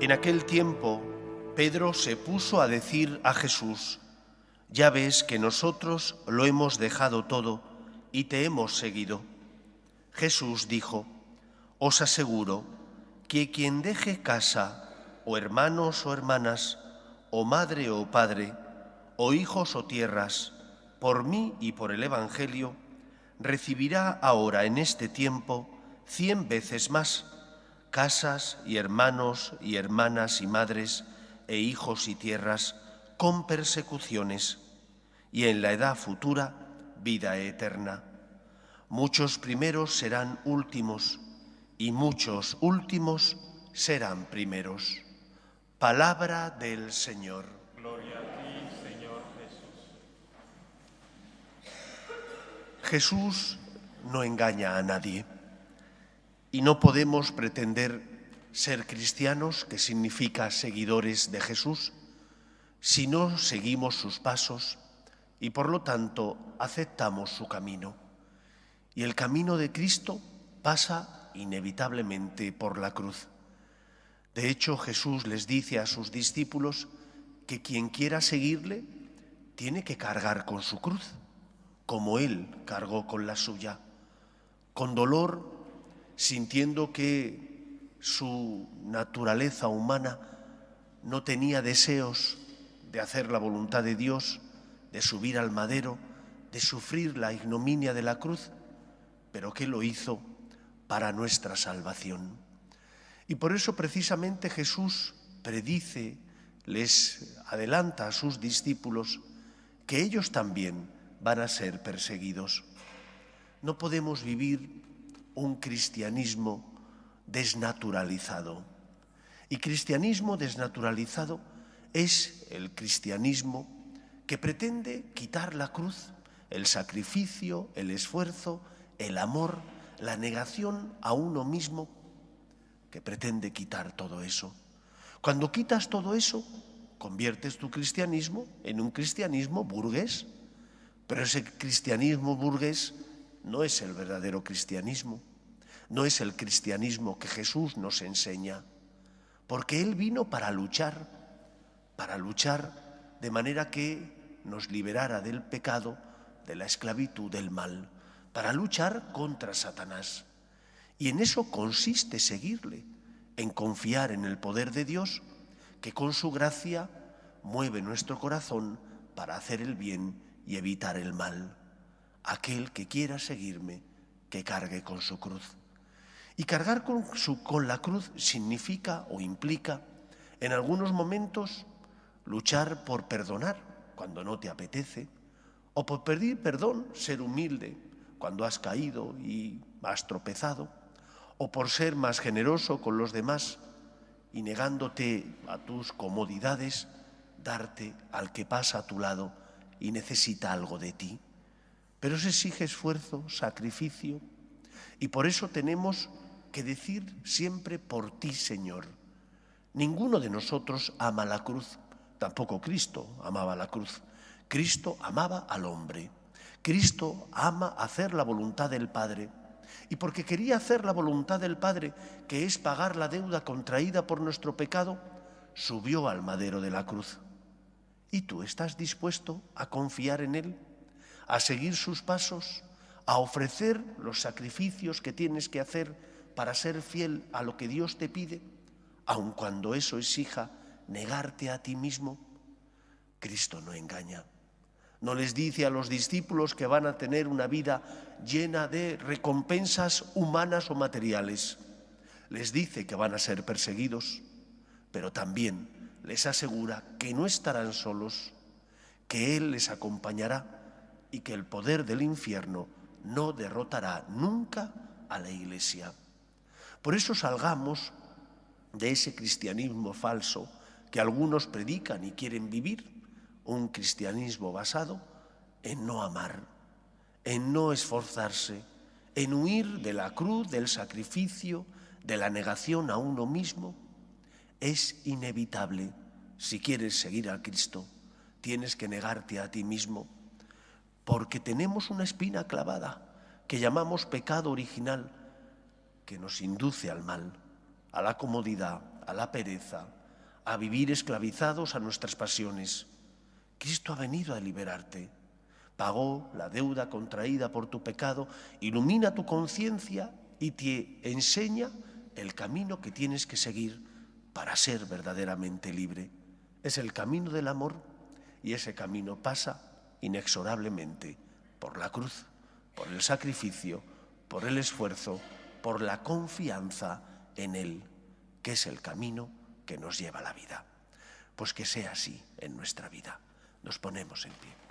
En aquel tiempo, Pedro se puso a decir a Jesús: «Ya ves que nosotros lo hemos dejado todo y te hemos seguido». Jesús dijo: «Os aseguro que quien deje casa, o hermanos o hermanas, o madre o padre, o hijos o tierras, por mí y por el Evangelio, recibirá ahora en este tiempo 100 veces más, casas y hermanos y hermanas y madres e hijos y tierras, con persecuciones, y en la edad futura vida eterna. Muchos primeros serán últimos, y muchos últimos serán primeros». Palabra del Señor. Gloria a ti, Señor Jesús. Jesús no engaña a nadie, y no podemos pretender ser cristianos, que significa seguidores de Jesús, si no seguimos sus pasos y por lo tanto aceptamos su camino. Y el camino de Cristo pasa inevitablemente por la cruz. De hecho, Jesús les dice a sus discípulos que quien quiera seguirle tiene que cargar con su cruz, como Él cargó con la suya, con dolor, sintiendo que su naturaleza humana no tenía deseos de hacer la voluntad de Dios, de subir al madero, de sufrir la ignominia de la cruz, pero que lo hizo para nuestra salvación. Y por eso precisamente Jesús predice, les adelanta a sus discípulos que ellos también van a ser perseguidos. No podemos vivir un cristianismo desnaturalizado. Y cristianismo desnaturalizado es el cristianismo que pretende quitar la cruz, el sacrificio, el esfuerzo, el amor, la negación a uno mismo, que pretende quitar todo eso. Cuando quitas todo eso, conviertes tu cristianismo en un cristianismo burgués, pero ese cristianismo burgués no es el verdadero cristianismo, no es el cristianismo que Jesús nos enseña, porque Él vino para luchar de manera que nos liberara del pecado, de la esclavitud, del mal, para luchar contra Satanás. Y en eso consiste seguirle, en confiar en el poder de Dios, que con su gracia mueve nuestro corazón para hacer el bien y evitar el mal. Aquel que quiera seguirme, que cargue con su cruz. Y cargar con la cruz significa o implica, en algunos momentos, luchar por perdonar cuando no te apetece, o por pedir perdón, ser humilde cuando has caído y has tropezado, o por ser más generoso con los demás y negándote a tus comodidades, darte al que pasa a tu lado y necesita algo de ti. Pero eso exige esfuerzo, sacrificio, y por eso tenemos que decir siempre: por ti, Señor. Ninguno de nosotros ama la cruz, tampoco Cristo amaba la cruz. Cristo amaba al hombre. Cristo ama hacer la voluntad del Padre. Y porque quería hacer la voluntad del Padre, que es pagar la deuda contraída por nuestro pecado, subió al madero de la cruz. ¿Y tú estás dispuesto a confiar en Él, a seguir sus pasos, a ofrecer los sacrificios que tienes que hacer para ser fiel a lo que Dios te pide, aun cuando eso exija negarte a ti mismo? Cristo no engaña. No les dice a los discípulos que van a tener una vida llena de recompensas humanas o materiales. Les dice que van a ser perseguidos, pero también les asegura que no estarán solos, que Él les acompañará y que el poder del infierno no derrotará nunca a la Iglesia. Por eso salgamos de ese cristianismo falso que algunos predican y quieren vivir, un cristianismo basado en no amar, en no esforzarse, en huir de la cruz, del sacrificio, de la negación a uno mismo. Es inevitable. Si quieres seguir a Cristo, tienes que negarte a ti mismo, porque tenemos una espina clavada que llamamos pecado original, que nos induce al mal, a la comodidad, a la pereza, a vivir esclavizados a nuestras pasiones. Cristo ha venido a liberarte. Pagó la deuda contraída por tu pecado, ilumina tu conciencia y te enseña el camino que tienes que seguir para ser verdaderamente libre. Es el camino del amor y ese camino pasa inexorablemente por la cruz, por el sacrificio, por el esfuerzo, por la confianza en Él, que es el camino que nos lleva a la vida. Pues que sea así en nuestra vida. Nos ponemos en pie.